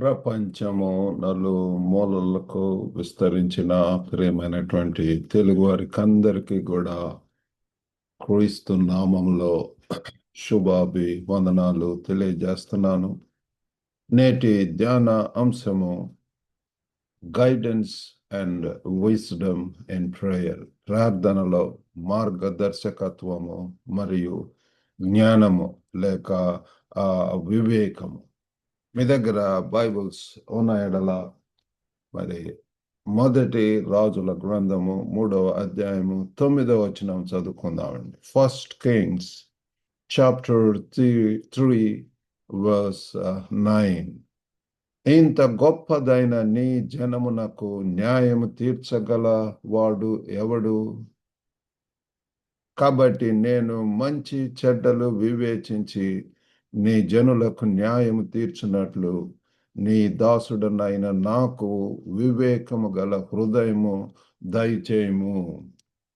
ప్రపంచము నలుమూలలకు విస్తరించిన ప్రియమైనటువంటి తెలుగు వారికి అందరికీ కూడా క్రీస్తు నామంలో శుభాభివందనాలు తెలియజేస్తున్నాను. నేటి ధ్యాన అంశము guidance and wisdom in prayer, ప్రార్థనలో మార్గదర్శకత్వము మరియు జ్ఞానము లేక వివేకము. మీ దగ్గర బైబుల్స్ ఉన్న ఎడల మరి మొదటి రాజుల గ్రంథము 3వ అధ్యాయము 9వ వచనం చదువుకుందామండి. First Kings chapter 3 verse 9. ఇంత గొప్పదైన నీ జనమునకు న్యాయము తీర్చగల వాడు ఎవడు? కాబట్టి నేను మంచి చెడ్డలు వివేచించి నీ జనులకు న్యాయము తీర్చినట్లు నీ దాసుడనైన నాకు వివేకము గల హృదయము దయచేయము.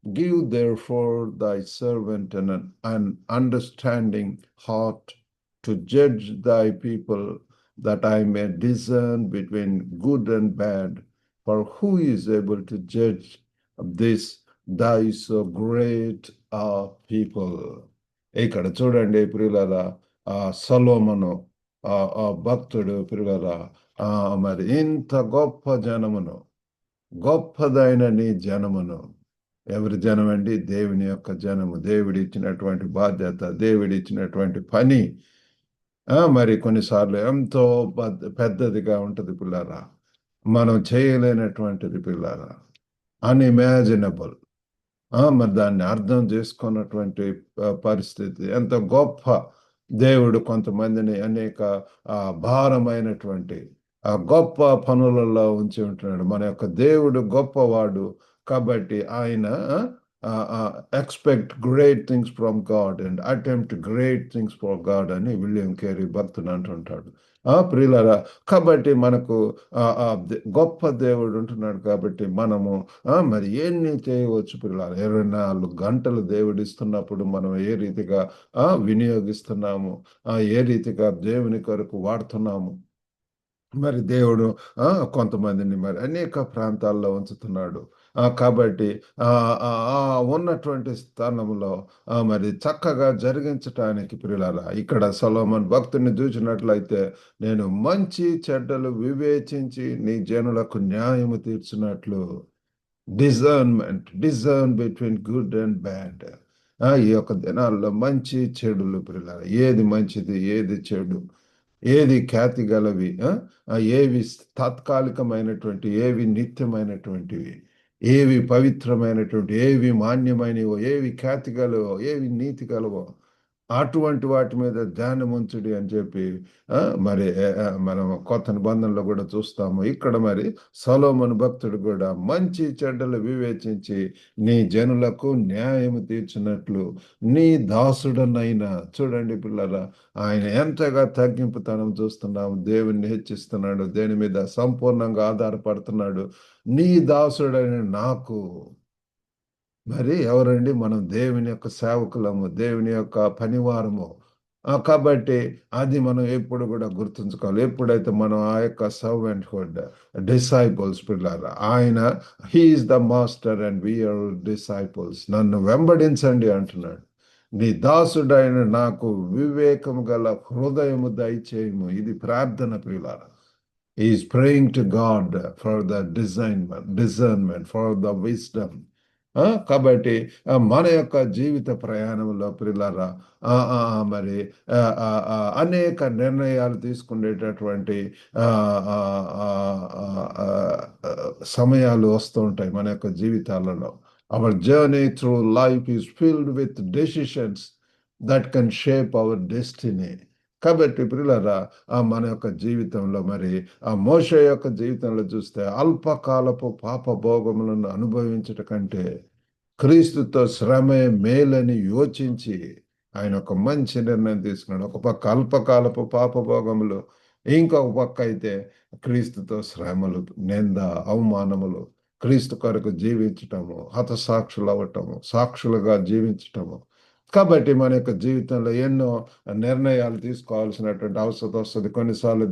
Give therefore thy servant an understanding heart to judge thy people, that I may discern between good and bad. For who is able to judge this thy so great people? ఇక్కడ చూడండి ప్రియులారా, సొలొమోను భక్తుడు ప్రియులారా, మరి ఇంత గొప్ప జనమును, గొప్పదైన నీ జనమును. ఎవరి జనం అండి? దేవుని యొక్క జనము. దేవుడి ఇచ్చినటువంటి బాధ్యత, దేవుడి ఇచ్చినటువంటి పని మరి కొన్నిసార్లు ఎంతో పెద్దదిగా ఉంటుంది పిల్లారా, మనం చేయలేనటువంటిది పిల్లారా, అన్ఇమాజినబుల్. మరి దాన్ని అర్థం చేసుకున్నటువంటి పరిస్థితి. ఎంత గొప్ప దేవుడు కొంతమందిని అనేక భారమైనటువంటి గొప్ప పనులలో ఉంచి ఉంటున్నాడు. మన యొక్క దేవుడు గొప్పవాడు కాబట్టి ఆయన expect great things from God and attempt great things for God అని విలియం కేరీ భక్తుడు అంటుంటాడు. ప్రియులారా, కాబట్టి మనకు గొప్ప దేవుడు ఉంటున్నాడు కాబట్టి మనము మరి ఎన్ని చేయవచ్చు పిల్లలు. 24 గంటలు దేవుడు ఇస్తున్నప్పుడు మనం ఏ రీతిగా వినియోగిస్తున్నాము, ఏ రీతిగా దేవుని కొరకు వాడుతున్నాము. మరి దేవుడు కొంతమందిని మరి అనేక ప్రాంతాల్లో ఉంచుతున్నాడు కాబట్టి ఉన్నటువంటి స్థానంలో మరి చక్కగా జరిగించటానికి ప్రియులారా, ఇక్కడ సొలొమోను భక్తుని చూసినట్లయితే నేను మంచి చెడ్డలు వివేచించి నీ జనులకు న్యాయము తీర్చినట్లు, discern between good and bad. ఈ యొక్క దినాల్లో మంచి చెడులు ప్రియులారా, ఏది మంచిది ఏది చెడు, ఏది ఖ్యాతి గలవి, ఏవి తాత్కాలికమైనటువంటి, ఏవి నిత్యమైనటువంటివి, ఏవి పవిత్రమైనటువంటి, ఏవి మాన్యమైనవో, ఏవి ఖ్యాతి గలవో, ఏవి నీతి గలవో అటువంటి వాటి మీద ధ్యానం ఉంచుడి అని చెప్పి మరి మనం కొత్త నిబంధనలో కూడా చూస్తాము. ఇక్కడ మరి సొలొమోను భక్తుడు కూడా మంచి చెడ్డలు వివేచించి నీ జనులకు న్యాయము తీర్చినట్లు నీ దాసుడనైనా. చూడండి పిల్లరా, ఆయన ఎంతగా తగ్గింపుతనం చూస్తున్నాము. దేవుణ్ణి హెచ్చిస్తున్నాడు, దేని మీద సంపూర్ణంగా ఆధారపడుతున్నాడు. నీ దాసుడైన నాకు. మరి ఎవరండి? మనం దేవుని యొక్క సేవకులము, దేవుని యొక్క పనివారము. కాబట్టి అది మనం ఎప్పుడు కూడా గుర్తుంచుకోవాలి. ఎప్పుడైతే మనం ఆ యొక్క సర్వెంట్హుడ్, డిసైపుల్స్ పిల్లారా, ఆయన he is the master and we are disciples. నన్ను వెంబడించండి అంటున్నాడు. నీ దాసుడైన నాకు వివేకము గల హృదయము దయచేయము. ఇది ప్రార్థన పిల్లారా. Is praying to God for the discernment, for the wisdom. కాబట్టి మన యొక్క జీవిత ప్రయాణంలో ప్రియులారా మరి అనేక నిర్ణయాలు తీసుకునేటటువంటి సమయాలు వస్తూ ఉంటాయి మన యొక్క జీవితాలలో. Our journey through life is filled with decisions that can shape our destiny. కాబట్టి ప్రియులారా, మన యొక్క జీవితంలో మరి మోషే యొక్క జీవితంలో చూస్తే అల్పకాలపు పాప భోగములను అనుభవించట కంటే క్రీస్తుతో శ్రమే మేలని యోచించి ఆయన ఒక మంచి నిర్ణయం తీసుకున్నాడు. ఒక పక్క అల్పకాలపు పాప భోగములు, ఇంకొక పక్క అయితే క్రీస్తుతో శ్రమలు, నింద, అవమానములు, క్రీస్తు కొరకు జీవించటము, హతసాక్షులు అవ్వటము, సాక్షులుగా జీవించటము. కాబట్టి మన యొక్క జీవితంలో ఎన్నో నిర్ణయాలు తీసుకోవాల్సినటువంటి అవసరం వస్తుంది. కొన్నిసార్లు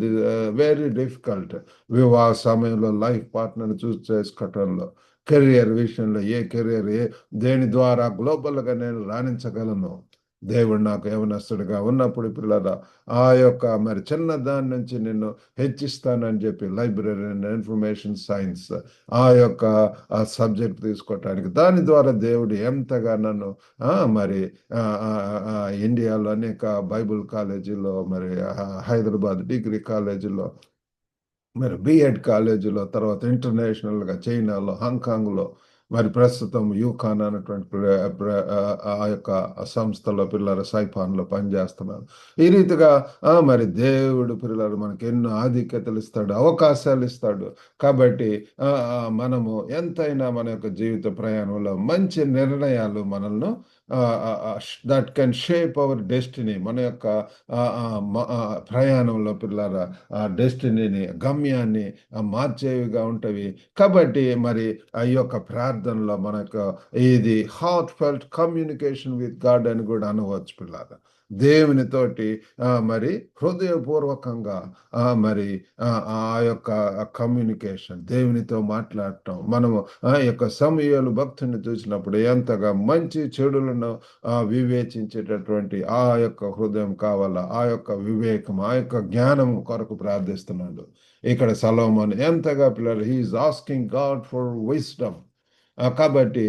వెరీ డిఫికల్ట్. వివాహ సమయంలో లైఫ్ పార్ట్నర్ చూస్ చేసుకోవటంలో, కెరియర్ విషయంలో దేని ద్వారా గ్లోబల్గా నేను రాణించగలను. దేవుడు నాకు యవనస్తుడిగా ఉన్నప్పుడు పిల్లల ఆ యొక్క మరి చిన్న దాని నుంచి నిన్ను హెచ్చిస్తానని చెప్పి లైబ్రరీ అండ్ ఇన్ఫర్మేషన్ సైన్స్ ఆ యొక్క సబ్జెక్ట్ తీసుకోవటానికి దాని ద్వారా దేవుడు ఎంతగా నన్ను మరి ఆ, ఆ, ఆ, ఇండియాలో అనేక బైబుల్ కాలేజీలో, మరి హైదరాబాద్ డిగ్రీ కాలేజీలో, మరి బిఎడ్ కాలేజీలో, తర్వాత ఇంటర్నేషనల్గా చైనాలో, హాంకాంగ్లో, మరి ప్రస్తుతం యూకాన్ అనేటువంటి ఆ యొక్క సంస్థలో పిల్లల సైఫాన్లో పనిచేస్తున్నారు. ఈ రీతిగా మరి దేవుడు పిల్లలు మనకి ఎన్నో ఆధిక్యతలు ఇస్తాడు, అవకాశాలు ఇస్తాడు. కాబట్టి మనము ఎంతైనా మన యొక్క జీవిత ప్రయాణంలో మంచి నిర్ణయాలు మనల్ని that can shape hour destiny, మన యొక్క ప్రయాణంలో పిల్లల డెస్టినీని, గమ్యాన్ని మార్చేవిగా ఉంటవి. కాబట్టి మరి ఆ యొక్క ప్రార్థనలో మనకు ఇది heart felt communication with God అని కూడా అనవచ్చు పిల్లల. దేవునితోటి మరి హృదయపూర్వకంగా మరి ఆ యొక్క కమ్యూనికేషన్, దేవునితో మాట్లాడటం. మనము ఆ యొక్క సమూయేలు భక్తుని చూసినప్పుడు ఎంతగా మంచి చెడులను వివేచించేటటువంటి ఆ యొక్క హృదయం కావాలా, ఆ యొక్క వివేకం, ఆ యొక్క జ్ఞానం కొరకు ప్రార్థిస్తున్నాడు. ఇక్కడ సలోమోన్ ఎంతగా పిల్లలు he's asking God for wisdom. కాబట్టి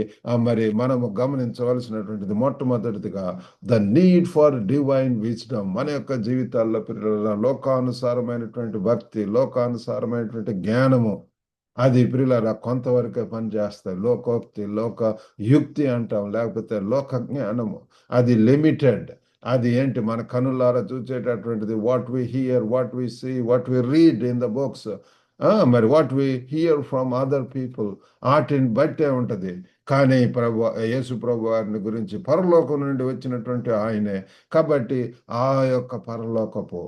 మరి మనము గమనించవలసినటువంటిది మొట్టమొదటిదిగా the need for divine wisdom. మన యొక్క జీవితాల్లో పిల్లల లోకానుసారమైనటువంటి భక్తి, లోకానుసారమైనటువంటి జ్ఞానము అది ప్రియులారా కొంతవరకే పనిచేస్తాయి. లోకోక్తి, లోక యుక్తి అంటాం, లేకపోతే లోక జ్ఞానము అది లిమిటెడ్. అది ఏంటి మన కనులారా చూసేటటువంటిది what we hear, what we see, what we read in the books, మరి what we hear from other people, వాటిని బట్టే ఉంటది. కానీ యేసు ప్రభు వారిని గురించి పరలోకం నుండి వచ్చినటువంటి ఆయనే. కాబట్టి ఆ యొక్క పరలోకపు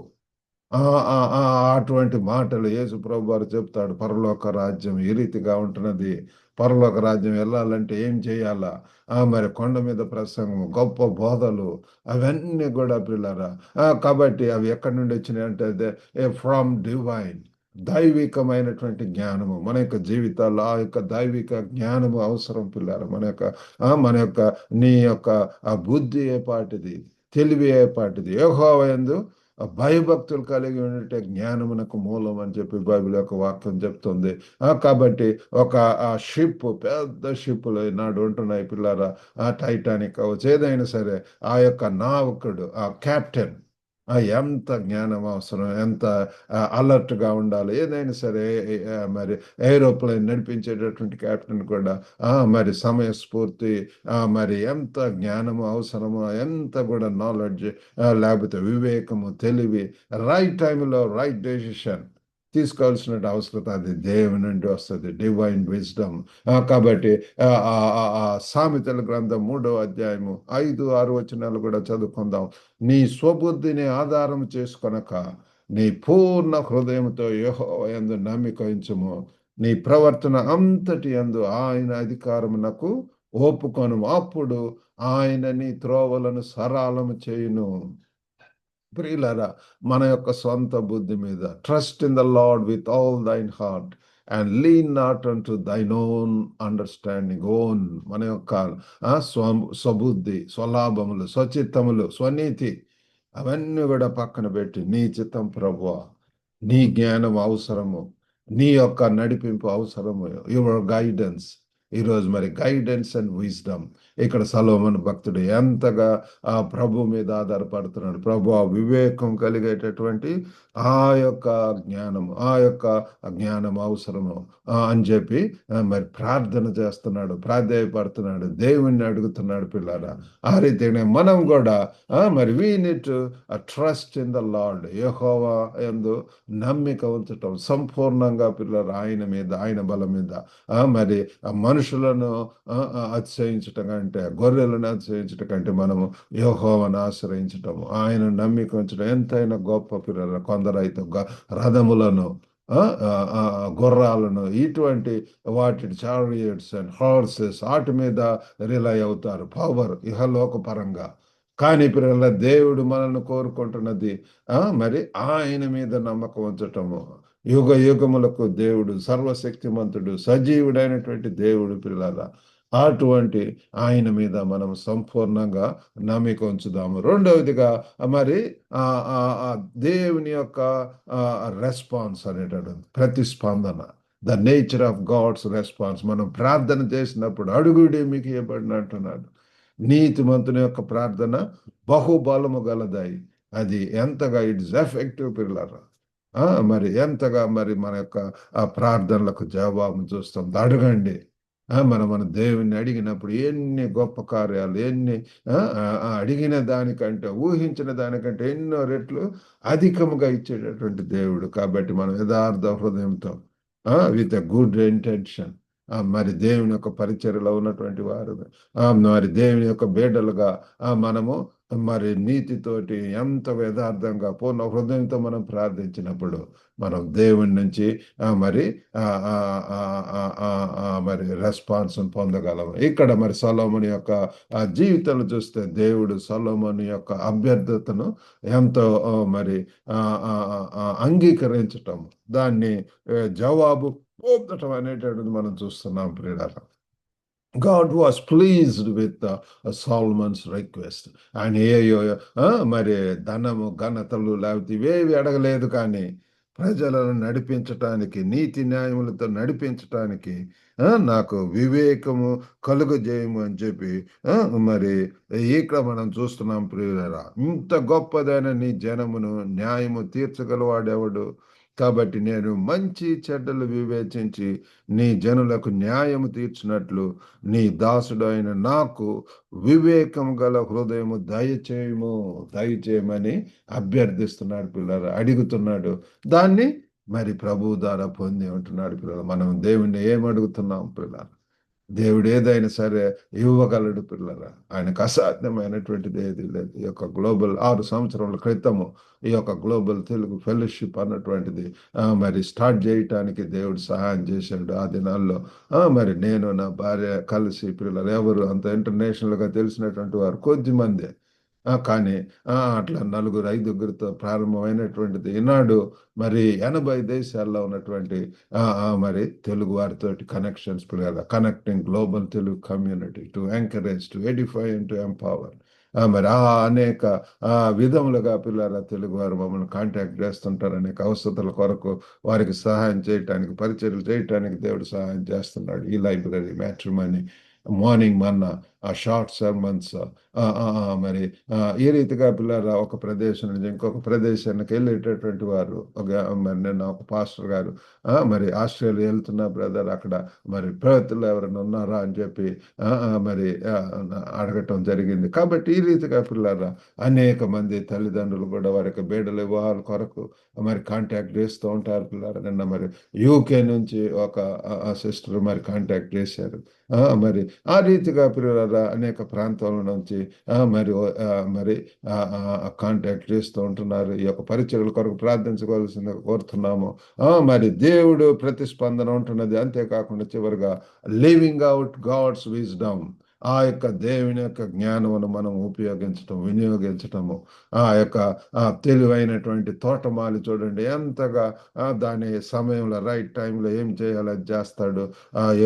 ఆ ఆ ఆ అటువంటి మాటలు యేసు ప్రభు వారు చెప్తాడు. పరలోక రాజ్యం ఈ రీతిగా ఉంటున్నది. పరలోక రాజ్యం వెళ్ళాలంటే ఏం చేయాలా? మరి కొండ మీద ప్రసంగం, గొప్ప బోధలు, అవన్నీ కూడా పిల్లరా. కాబట్టి అవి ఎక్కడి నుండి వచ్చినాయి అంటే ఫ్రమ్ డివైన్, దైవికమైనటువంటి జ్ఞానము. మన యొక్క జీవితాల్లో ఆ యొక్క దైవిక జ్ఞానము అవసరం పిల్లారు. మన యొక్క నీ యొక్క ఆ బుద్ధి ఏ పాటిది, తెలివి ఏ పాటిది, యెహోవా యందు భయభక్తులు కలిగి ఉండే జ్ఞానమునకు మూలం అని చెప్పి బైబిల్ యొక్క వాక్యం చెప్తుంది. కాబట్టి ఒక షిప్, పెద్ద షిప్లు ఈనాడు ఉంటున్నాయి పిల్లారా. టైటానిక్ అవ్వచ్చు, ఏదైనా సరే ఆ యొక్క నావకుడు, ఆ కెప్టెన్ ఎంత జ్ఞానం అవసరం, ఎంత అలర్ట్గా ఉండాలి. ఏదైనా సరే మరి ఏరోప్లేన్ నడిపించేటటువంటి కెప్టెన్ కూడా మరి సమయస్ఫూర్తి, మరి ఎంత జ్ఞానము అవసరమో, ఎంత కూడా నాలెడ్జ్, లేకపోతే వివేకము, తెలివి, రైట్ టైంలో రైట్ డెసిషన్ తీసుకోవాల్సిన అవసరం అది దేవుని నుండి వస్తుంది, డివైన్ విజ్డమ్. కాబట్టి సామెతల గ్రంథం 3వ అధ్యాయము 5-6 వచనాలు కూడా చదువుకుందాం. నీ స్వబుద్ధిని ఆధారం చేసుకొనక నీ పూర్ణ హృదయంతో యెహోవా యందు నమ్మిక ఉంచుము. నీ ప్రవర్తన అంతటి యందు ఆయన అధికారమునకు ఒప్పుకొను. అప్పుడు ఆయన నీ త్రోవలను సరళము చేయును. ప్రియులారా, మన యొక్క సొంత బుద్ధి మీద trust in the lord with all దైన్ heart and lean not an to దైన్ own understanding. మన యొక్క స్వబుద్ధి, స్వలాభములు, స్వచిత్తములు, స్వనీతి అవన్నీ కూడా పక్కన పెట్టి నీ చిత్తం ప్రభువా, నీ జ్ఞానం అవసరము, నీ యొక్క నడిపింపు అవసరము, యువర్ గైడెన్స్. ఈరోజు మరి గైడెన్స్ అండ్ విజ్డమ్. ఇక్కడ సలోమోను భక్తుడు ఎంతగా ఆ ప్రభు మీద ఆధారపడుతున్నాడు. ప్రభు ఆ వివేకం కలిగేటటువంటి ఆ యొక్క జ్ఞానము, ఆ యొక్క జ్ఞానం అవసరము అని చెప్పి మరి ప్రార్థన చేస్తున్నాడు, ప్రాధేయపడుతున్నాడు, దేవుణ్ణి అడుగుతున్నాడు పిల్లారా. ఆ రీతిగానే మనం కూడా మరి we need to trust in the Lord. యెహోవా యందు నమ్మిక ఉంచటం సంపూర్ణంగా పిల్లలు, ఆయన మీద, ఆయన బలం మీద. మరి మనుషులను అతిశయించటం కంటే, గొర్రెలను అతిశయించటం కంటే మనము యెహోవాను ఆశ్రయించటము, ఆయన నమ్మిక ఉంచడం ఎంతైనా గొప్ప పిల్లలు. కొందరైతే రథములను, గుర్రాలను, ఇటువంటి వాటి చారియట్స్ అండ్ హార్సెస్ వాటి మీద రిలై అవుతారు, పవర్ ఇహలోక పరంగా. కానీ పిల్లల దేవుడు మనల్ని కోరుకుంటున్నది మరి ఆయన మీద నమ్మకం ఉంచటము. యుగ యుగములకు దేవుడు సర్వశక్తిమంతుడు, సజీవుడైనటువంటి దేవుడు పిల్లల. అటువంటి ఆయన మీద మనం సంపూర్ణంగా నమ్మిక ఉంచుదాము. రెండవదిగా మరి ఆ ఆ ఆ దేవుని యొక్క రెస్పాన్స్ అనేటటువంటి ప్రతిస్పందన, the nature of God's response. మనం ప్రార్థన చేసినప్పుడు అడుగుడి మీకు ఇవ్వబడిన అంటున్నాడు. నీతిమంతుని యొక్క ప్రార్థన బహుబలము గలదాయి. అది ఎంతగా ఇట్స్ ఎఫెక్టివ్ పిల్లరా. మరి ఎంతగా మరి మన యొక్క ఆ ప్రార్థనలకు జవాబు చూస్తాం. అడగండి. మనం మన దేవుణ్ణి అడిగినప్పుడు ఎన్ని గొప్ప కార్యాలు, ఎన్ని అడిగిన దానికంటే, ఊహించిన దానికంటే ఎన్నో రెట్లు అధికముగా ఇచ్చేటటువంటి దేవుడు. కాబట్టి మనం యథార్థ హృదయంతో విత్ ఎ గుడ్ ఇంటెన్షన్ మరి దేవుని యొక్క పరిచర్యలో ఉన్నటువంటి వారు, మరి దేవుని యొక్క బిడ్డలుగా మనము మరి నీతితోటి ఎంత యథార్థంగా పూర్ణ హృదయంతో మనం ప్రార్థించినప్పుడు మనం దేవుని నుంచి మరి మరి రెస్పాన్స్ పొందగలం. ఇక్కడ మరి సొలొమోను యొక్క జీవితాలు చూస్తే దేవుడు సొలొమోను యొక్క అభ్యర్థతను ఎంతో మరి అంగీకరించటం, దాన్ని జవాబు పొందటం అనేటటువంటిది మనం చూస్తున్నాం ప్రియులారా. God was pleased with Solomon's request. ఆయన మరి ధనము ఘనతలు లేకపోతే ఇవేవి అడగలేదు, కానీ ప్రజలను నడిపించటానికి, నీతి న్యాయములతో నడిపించటానికి నాకు వివేకము కలుగజేయము అని చెప్పి మరి ఇక్కడ మనం చూస్తున్నాం ప్రియులారా. ఇంత గొప్పదైన నీ జనమును న్యాయము తీర్చగలవాడెవడు? కాబట్టి నేను మంచి చెడ్డలు వివేచించి నీ జనులకు న్యాయము తీర్చినట్లు నీ దాసుడు అయిన నాకు వివేకం గల హృదయము దయచేయమని అభ్యర్థిస్తున్నాడు పిల్లలు, అడుగుతున్నాడు. దాన్ని మరి ప్రభు ద్వారా పొంది ఉంటున్నాడు పిల్లలు. మనం దేవుణ్ణి ఏమడుగుతున్నాం పిల్లలు? దేవుడు ఏదైనా సరే ఇవ్వగలడు పిల్లరా. ఆయనకు అసాధ్యమైనటువంటిది ఏది లేదు. ఈ యొక్క గ్లోబల్ 6 సంవత్సరాల క్రితము ఈ యొక్క గ్లోబల్ తెలుగు ఫెలోషిప్ అన్నటువంటిది మరి స్టార్ట్ చేయటానికి దేవుడు సహాయం చేశాడు. ఆ దినాల్లో మరి నేను నా భార్య కలిసి పిల్లలు ఎవరు అంత ఇంటర్నేషనల్గా తెలిసినటువంటి వారు కొద్ది మందే, కానీ అట్లా 4, 5గురితో ప్రారంభమైనటువంటిది ఈనాడు మరి 80 దేశాల్లో ఉన్నటువంటి మరి తెలుగు వారితోటి కనెక్షన్స్ పిల్లల, connecting global Telugu community to encourage, to Edify and to empower. మరి అనేక విధములుగా పిల్లల తెలుగు వారు మమ్మల్ని కాంటాక్ట్ చేస్తుంటారు. అనేక అవసరతల కొరకు వారికి సహాయం చేయటానికి, పరిచర్యలు చేయటానికి దేవుడు సహాయం చేస్తున్నాడు. ఈ లైబ్రరీ, మ్యాట్రిమనీ, మార్నింగ్ మన్నా, షార్ట్ సర్మన్స్, మరి ఈ రీతిగా పిల్లల ఒక ప్రదేశం నుంచి ఇంకొక ప్రదేశానికి వెళ్ళేటటువంటి వారు. మరి నిన్న ఒక పాస్టర్ గారు మరి ఆస్ట్రేలియా వెళ్తున్నా బ్రదర్, అక్కడ మరి ప్రవక్తలు ఎవరైనా ఉన్నారా అని చెప్పి మరి అడగటం జరిగింది. కాబట్టి ఈ రీతిగా పిల్లల అనేక మంది తల్లిదండ్రులు కూడా వారికి బిడ్డల వివాహాల కొరకు మరి కాంటాక్ట్ చేస్తూ ఉంటారు పిల్లలు. నిన్న మరి యూకే నుంచి ఒక సిస్టర్ మరి కాంటాక్ట్ చేశారు. మరి ఆ రీతిగా పిల్లల అనేక ప్రాంతాల నుంచి మరి కాంటాక్ట్ చేస్తూ ఉంటున్నారు. ఈ యొక్క పరిచర్యల కొరకు ప్రార్థించవలసింది కోరుతున్నాము. మరి దేవుడు ప్రతిస్పందన ఉంటున్నది. అంతేకాకుండా చివరిగా లివింగ్ అవుట్ గాడ్స్ విజ్డమ్, ఆ యొక్క దేవుని యొక్క జ్ఞానమును మనం వినియోగించటము. ఆ యొక్క తెలివైనటువంటి తోటమాలి చూడండి ఎంతగా దాని సమయంలో రైట్ టైంలో ఏం చేయాలో అది చేస్తాడు.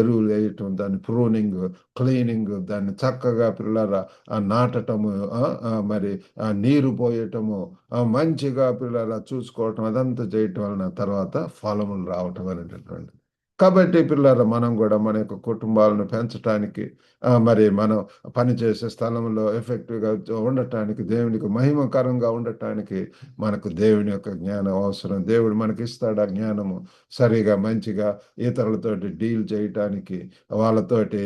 ఎరువులు వేయటం, దాన్ని ప్రూనింగ్, క్లీనింగ్, దాన్ని చక్కగా పిల్లల నాటటము, మరి నీరు పోయటము, మంచిగా పిల్లల చూసుకోవటం, అదంతా చేయటం వలన తర్వాత ఫలములు రావటం అనేటటువంటి. కాబట్టి పిల్లల మనం కూడా మన యొక్క కుటుంబాలను పెంచటానికి, మరి మనం పనిచేసే స్థలంలో ఎఫెక్టివ్గా ఉండటానికి, దేవునికి మహిమకరంగా ఉండటానికి మనకు దేవుని యొక్క జ్ఞానం అవసరం. దేవుడు మనకి ఇస్తాడు ఆ జ్ఞానము. సరిగా మంచిగా ఇతరులతోటి డీల్ చేయటానికి, వాళ్ళతోటి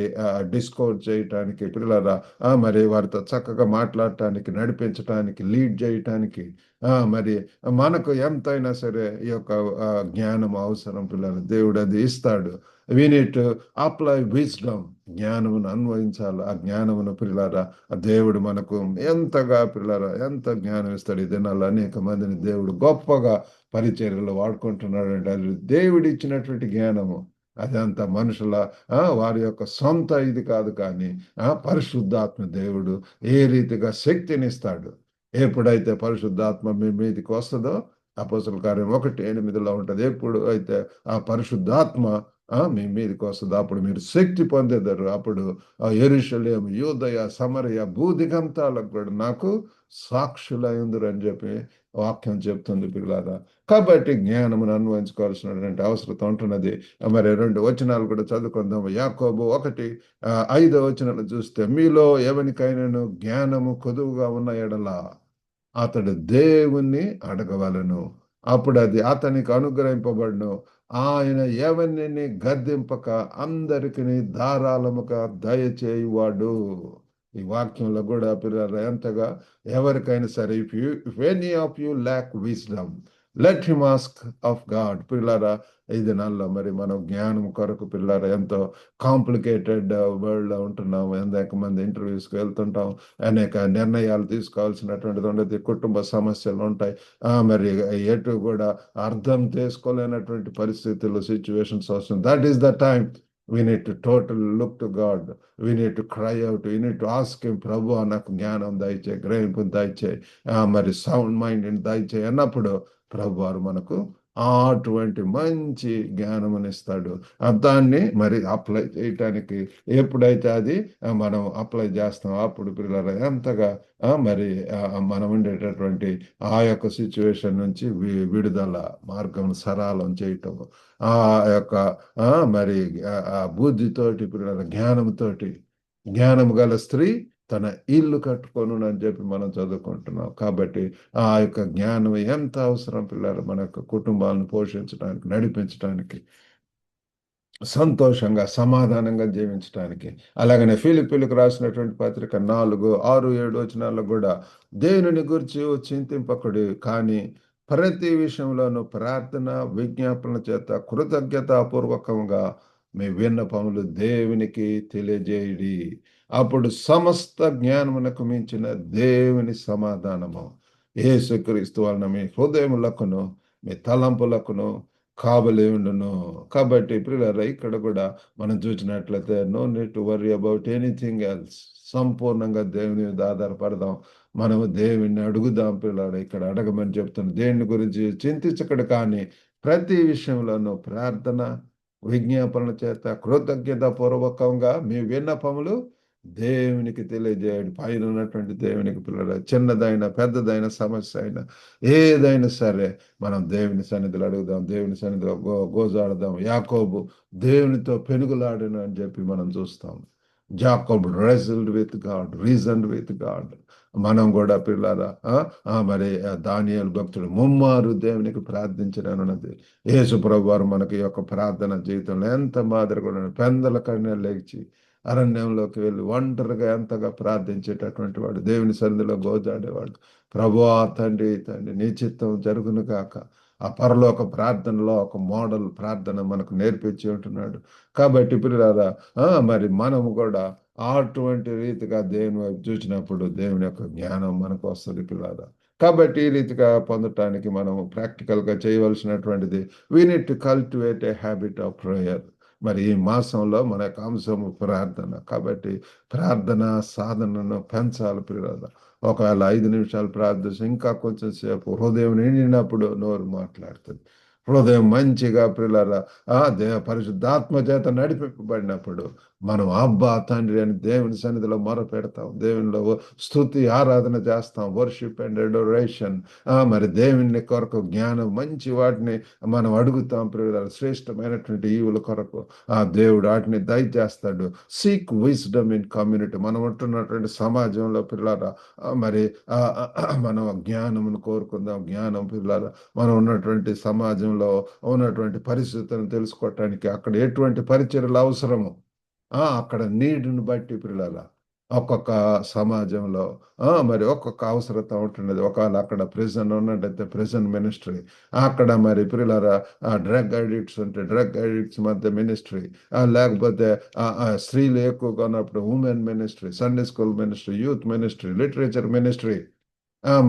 డిస్కౌట్ చేయటానికి, పిల్లల మరి వారితో చక్కగా మాట్లాడటానికి, నడిపించటానికి, లీడ్ చేయటానికి, మరి మనకు ఎంతైనా సరే ఈ యొక్క జ్ఞానం అవసరం పిల్లలు. దేవుడు అది ఇస్తాడు. We need to apply wisdom, జ్ఞానమును అన్వయించాలి. ఆ జ్ఞానమును పిల్లరా దేవుడు మనకు ఎంతగా పిల్లరా ఎంత జ్ఞానం ఇస్తాడు. ఈ దినాల్లో అనేక మందిని దేవుడు గొప్పగా పరిచర్యలో వాడుకుంటున్నాడు. అంటే అది దేవుడు ఇచ్చినటువంటి జ్ఞానము. అదంతా మనుషుల వారి యొక్క సొంత ఇది కాదు, కానీ పరిశుద్ధాత్మ దేవుడు ఏ రీతిగా శక్తినిస్తాడు. ఎప్పుడైతే పరిశుద్ధాత్మ మీ మీదకి వస్తుందో, అపోస్తల కార్యం 1:8 ఉంటది. ఎప్పుడు అయితే ఆ పరిశుద్ధాత్మ మీ మీదకి వస్తుందో అప్పుడు మీరు శక్తి పొందేదారు. అప్పుడు యెరూషలేము, యూదయ, సమరయ, భూదిగంతాలకు కూడా నాకు సాక్షులైందురు అని చెప్పి వాక్యం చెప్తుంది పిల్లారా. కాబట్టి జ్ఞానమును అన్వయించుకోవాల్సినటువంటి అవసరం ఉంటున్నది. మరి 2 వచనాలు కూడా చదువుకుందాం. యాకోబు 1:5 వచనాలు చూస్తే, మీలో ఎవనికైనాను జ్ఞానము కొదువుగా ఉన్న ఎడల అతడు దేవుణ్ణి అడగవలను, అప్పుడు అది అతనికి అనుగ్రహింపబడును. ఆయన ఎవరిని గద్దింపక అందరికి ధారాళముగా దయచేయువాడు. ఈ వాక్యంలో కూడా పిల్లలు ఎంతగా ఎవరికైనా సరే, if any of you lakh wisdom let him ask of God. పిల్లరా, ఈ దినాల్లో మరి మనం జ్ఞానం కొరకు పిల్లరా ఎంతో కాంప్లికేటెడ్ వరల్డ్ లో ఉంటున్నాం. అనేక మంది ఇంటర్వ్యూస్కి వెళ్తుంటాం, అనేక నిర్ణయాలు తీసుకోవాల్సినటువంటిది ఉండదు, కుటుంబ సమస్యలు ఉంటాయి. మరి ఎటు కూడా అర్థం చేసుకోలేనటువంటి పరిస్థితులు, సిచ్యువేషన్స్ వస్తుంది. That is the time we need to totally look to God. We need to cry out. We need to ask him, ప్రభు నాకు జ్ఞానం దయచేయి, గ్రహింపు దయచేయి, మరి సౌండ్ మైండ్ దయచేయి అన్నప్పుడు ప్రభు వారు మనకు అటువంటి మంచి జ్ఞానమునిస్తాడు. దాన్ని మరి అప్లై చేయటానికి ఎప్పుడైతే అది మనం అప్లై చేస్తాం, అప్పుడు పిల్లలు ఎంతగా మరి మనం ఉండేటటువంటి ఆ యొక్క సిచ్యువేషన్ నుంచి విడుదల మార్గం సరళం చేయటం, ఆ యొక్క మరి ఆ బుద్ధితోటి పిల్లల జ్ఞానంతోటి, జ్ఞానం గల స్త్రీ తన ఇల్లు కట్టుకొను అని చెప్పి మనం చదువుకుంటున్నాం. కాబట్టి ఆ యొక్క జ్ఞానం ఎంత అవసరం పిల్లలు మన యొక్క కుటుంబాలను పోషించడానికి, నడిపించడానికి, సంతోషంగా సమాధానంగా జీవించడానికి. అలాగనే ఫిలిప్పీలకు రాసినటువంటి పత్రిక 4, 6, 7 వచనాల్లో కూడా, దేవుని గురించి చింతింపకుడి, కానీ ప్రతి విషయంలోనూ ప్రార్థన విజ్ఞాపన చేత కృతజ్ఞతాపూర్వకంగా మీ విన్నపములు దేవునికి తెలియజేయడి. అప్పుడు సమస్త జ్ఞానమునకు మించిన దేవుని సమాధానము యేసుక్రీస్తు వలన మీ హృదయములకును మీ తలంపులకును కాబలి ఉండును. కాబట్టి ప్రియులారా, ఇక్కడ కూడా మనం చూసినట్లయితే no need to worry about anything else. సంపూర్ణంగా దేవుని మీద ఆధారపడదాం. మనము దేవుణ్ణి అడుగుదాం. పిల్లలు ఇక్కడ అడగమని చెప్తున్నాం. దేవుని గురించి చింతించకడు, కానీ ప్రతి విషయంలోనూ ప్రార్థన విజ్ఞాపన చేత కృతజ్ఞత పూర్వకంగా మీ విన్నపములు దేవునికి తెలియజేయడు. పైన ఉన్నటువంటి దేవునికి పిల్లలు చిన్నదైన పెద్దదైన సమస్య అయినా ఏదైనా సరే మనం దేవుని సన్నిధిలో అడుగుదాం, దేవుని సన్నిధిలో గోజాడదాం. యాకోబు దేవునితో పెనుగులాడను అని చెప్పి మనం చూస్తాం. Jacob wrestled with God, reasoned with God. మనం కూడా పిల్లారా మరి దానియేలు భక్తుడు ముమ్మారు దేవునికి ప్రార్థించడనున్నది. యేసు ప్రభు వారు మనకి యొక్క ప్రార్థన జీవితంలో ఎంత మాదిరిగా పెందల కన్య లేచి అరణ్యంలోకి వెళ్ళి ఒంటరిగా ఎంతగా ప్రార్థించేటటువంటి వాడు, దేవుని సన్నిధిలో గోజాడేవాడు. ప్రభువా తండ్రి తండ్రి నీ చిత్తం జరుగును కాక. ఆ పరలోక ప్రార్థనలో ఒక మోడల్ ప్రార్థన మనకు నేర్పించి ఉంటున్నాడు. కాబట్టి పిల్లలారా, మరి మనము కూడా అటువంటి రీతిగా దేవుని వైపు చూసినప్పుడు దేవుని యొక్క జ్ఞానం మనకు వస్తుంది పిల్లలారా. కాబట్టి ఈ రీతిగా పొందటానికి మనము ప్రాక్టికల్గా చేయవలసినటువంటిది, we need to cultivate a habit of prayer. మరి ఈ మాసంలో మన యొక్క అంశము ప్రార్థన. కాబట్టి ప్రార్థన సాధనను పెంచాలి పిల్లలారా. ఒకవేళ 5 నిమిషాలు ప్రార్థించి ఇంకా కొంచెం సేపు హృదయం నిండినప్పుడు నోరు మాట్లాడుతుంది. హృదయం మంచిగా పిల్లరా పరిశుద్ధాత్మ చేత నడిపింపబడినప్పుడు మనం అబ్బా తండ్రి అని దేవుని సన్నిధిలో మొర పెడతాం, దేవునిలో స్తుతి ఆరాధన చేస్తాం, వర్షిప్ అండ్ అడోరేషన్. మరి దేవుని కొరకు జ్ఞానం మంచి వాటిని మనం అడుగుతాం పిల్లలు, శ్రేష్టమైనటువంటి ఈవుల కొరకు దేవుడు వాటిని దయచేస్తాడు. Seek wisdom in community. మనం ఉంటున్నటువంటి సమాజంలో పిల్లరా మరి మనం జ్ఞానమును కోరుకుందాం. జ్ఞానం పిల్లరా మనం ఉన్నటువంటి సమాజంలో ఉన్నటువంటి పరిస్థితులను తెలుసుకోవటానికి, అక్కడ ఎటువంటి పరిచర్యలు అవసరము, అక్కడ నీడును బట్టి పిల్లల ఒక్కొక్క సమాజంలో మరి ఒక్కొక్క అవసరత ఉంటున్నది. ఒకవేళ అక్కడ ప్రిజన్ ఉన్నట్టయితే ప్రిజన్ మినిస్ట్రీ, అక్కడ మరి పిల్లల డ్రగ్ అడిక్ట్స్ ఉంటే డ్రగ్ అడిక్ట్స్ మధ్య మినిస్ట్రీ, లేకపోతే స్త్రీలు ఎక్కువగా ఉన్నప్పుడు women ministry, Sunday school ministry, youth ministry, literature ministry.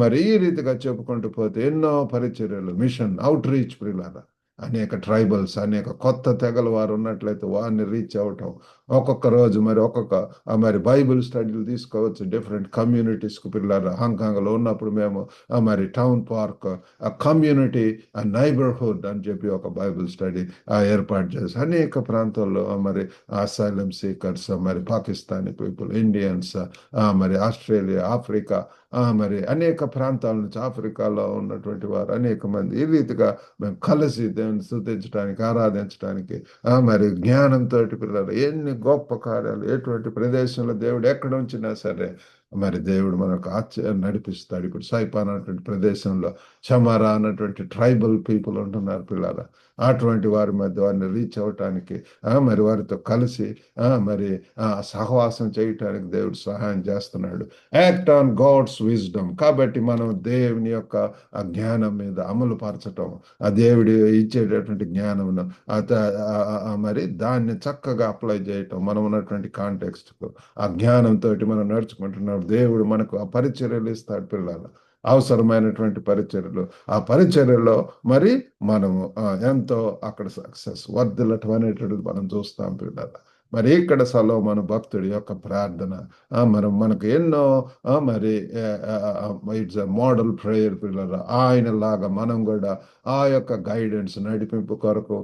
మరి ఈ రీతిగా చెప్పుకుంటూ పోతే ఎన్నో పరిచర్యలు, మిషన్ అవుట్ రీచ్ పిల్లల. అనేక ట్రైబల్స్, అనేక కొత్త తెగల వారు ఉన్నట్లయితే వారిని రీచ్ అవటం, ఒక్కొక్క రోజు మరి ఒక్కొక్క మరి బైబిల్ స్టడీలు తీసుకోవచ్చు డిఫరెంట్ కమ్యూనిటీస్కు. పిల్లలు హాంకాంగ్లో ఉన్నప్పుడు మేము మరి టౌన్ పార్క్, ఆ కమ్యూనిటీ, ఆ నైబర్హుడ్ అని చెప్పి ఒక బైబిల్ స్టడీ ఏర్పాటు చేసి అనేక ప్రాంతాల్లో మరి అసైలం సీకర్స్, మరి పాకిస్తానీ పీపుల్, ఇండియన్స్, మరి ఆస్ట్రేలియా, ఆఫ్రికా, మరి అనేక ప్రాంతాల నుంచి ఆఫ్రికాలో ఉన్నటువంటి వారు అనేక మంది ఈ రీతిగా మేము కలిసి దేవుని స్తుతించడానికి, ఆరాధించడానికి, మరి జ్ఞానంతో పిల్లలు ఎన్ని గొప్ప కార్యాలు ఎటువంటి ప్రదేశంలో దేవుడు ఎక్కడ ఉంచినా సరే మరి దేవుడు మనకు ఆశ్చర్యం నడిపిస్తాడు. ఇప్పుడు సైపాన్ అన్నటువంటి ప్రదేశంలో చమారా అన్నటువంటి ట్రైబల్ పీపుల్ ఉంటున్నారు పిల్లలు. అటువంటి వారి మధ్య వారిని రీచ్ అవ్వటానికి, మరి వారితో కలిసి మరి సహవాసం చేయటానికి దేవుడు సహాయం చేస్తున్నాడు. Act on God's wisdom. కాబట్టి మనం దేవుని యొక్క ఆ జ్ఞానం మీద అమలు పరచటం, ఆ దేవుడు ఇచ్చేటటువంటి జ్ఞానమును మరి దాన్ని చక్కగా అప్లై చేయటం, మనం ఉన్నటువంటి కాంటెక్స్ట్కు ఆ జ్ఞానంతో మనం నడుచుకుంటున్నాం. దేవుడు మనకు ఆ పరిచర్యలు ఇస్తాడు పిల్లలు, అవసరమైనటువంటి పరిచర్యలు. ఆ పరిచర్యలో మరి మనము ఎంతో అక్కడ సక్సెస్ వర్ధిల్లటం అనేటువంటిది మనం చూస్తాం పిల్లలు. మరి ఇక్కడ సొలొమోను భక్తుడి యొక్క ప్రార్థన మనకు ఎన్నో మరి ఇట్స్ ఎ మోడల్ ప్రేయర్ పిల్లలు. ఆయన లాగా మనం కూడా ఆ యొక్క గైడెన్స్ నడిపింపు కొరకు,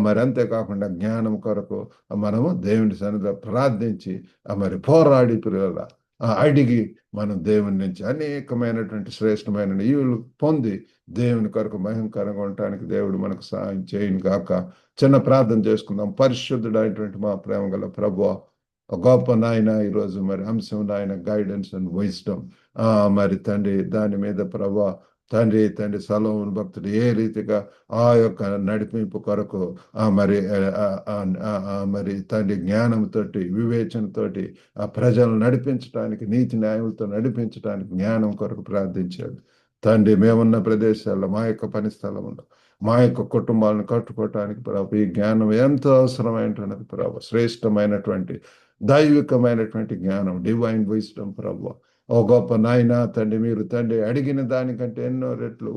మరి అంతేకాకుండా జ్ఞానం కొరకు మనము దేవుని సన్నిధిలో ప్రార్థించి మరి పోరాడి పిల్లల అడిగి మనం దేవుని నుంచి అనేకమైనటువంటి శ్రేష్టమైన ఈవులు పొంది దేవుని కొరకు మహిమకరంగా ఉండటానికి దేవుడు మనకు సహాయం చేయను గాక. చిన్న ప్రార్థన చేసుకుందాం. పరిశుద్ధుడైనటువంటి మా ప్రేమ గల ప్రభువా, గొప్ప నాయన, ఈరోజు మరి అంశం నాయన గైడెన్స్ అండ్ విజ్డమ్. మరి తండ్రి దాని మీద ప్రభా తండ్రి సొలొమోను భక్తుడు ఏ రీతిగా ఆ యొక్క నడిపింపు కొరకు మరి తండ్రి జ్ఞానంతోటి, వివేచనతోటి ఆ ప్రజలను నడిపించడానికి, నీతి న్యాయంతో నడిపించడానికి జ్ఞానం కొరకు ప్రార్థించాడు. తండ్రి మేమున్న ప్రదేశాల్లో మా యొక్క పని స్థలంలో మా యొక్క కుటుంబాలను కట్టుకోవటానికి ప్రభు ఈ జ్ఞానం ఎంతో అవసరమైనటువంటిది ప్రభు. శ్రేష్టమైనటువంటి దైవికమైనటువంటి జ్ఞానం, డివైన్ విజ్డమ్ ప్రభు. ఓ గొప్ప నాయన తండ్రి, మీరు తండ్రి అడిగిన దానికంటే ఎన్నో రెట్లు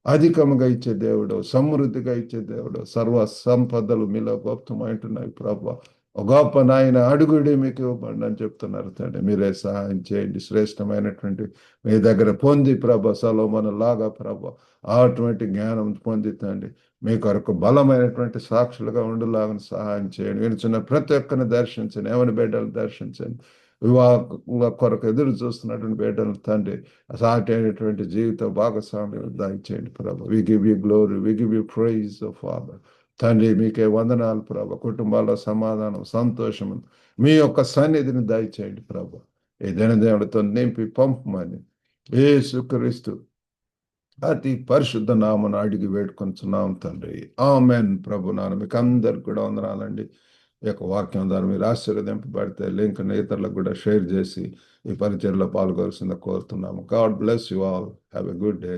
అధికముగా ఇచ్చే దేవుడు, సమృద్ధిగా ఇచ్చే దేవుడు, సర్వ సంపదలు మీలో గొప్పమైంటున్నాయి ప్రభు. ఓ గొప్ప నాయన అడుగుడి మీకు ఇవ్వబడి అని చెప్తున్నారు తండ్రి. మీరే సహాయం చేయండి. శ్రేష్టమైనటువంటి మీ దగ్గర పొంది ప్రభ సొలొమోను లాగా ప్రభ అటువంటి జ్ఞానం పొందితండి మీ కొరకు బలమైనటువంటి సాక్షులుగా ఉండలాగా సహాయం చేయండి. వినుచున్న ప్రతి ఒక్కరిని దర్శించండి. ఎవరి బిడ్డలు దర్శించండి. వివాహ కొరకు ఎదురు చూస్తున్నటువంటి బిడ్డలు తండ్రి సాటి అయినటువంటి జీవిత భాగస్వామ్యం దయచేయండి ప్రభు. We give you glory, we give you praise Father. తండ్రి మీకే వందనాలు ప్రభు. కుటుంబాల్లో సమాధానం, సంతోషము మీ యొక్క సన్నిధిని దయచేయండి ప్రభు. ఈ దినదేవుడితో నింపి పంపమని యేసుక్రీస్తు అతి పరిశుద్ధ నామను అడిగి వేడుకొంచున్నాం తండ్రి. ఆమెన్. ప్రభు నాన్న మీకు అందరికి కూడా వందనాలండి. ఈ యొక్క వాక్యం ద్వారా మీరు ఆశీర్వదింపబడితే లింక్ని ఇతరులకు కూడా షేర్ చేసి ఈ పరిచర్లో పాల్గొల్సిందిగా కోరుతున్నాము. God bless you all. Have a good day.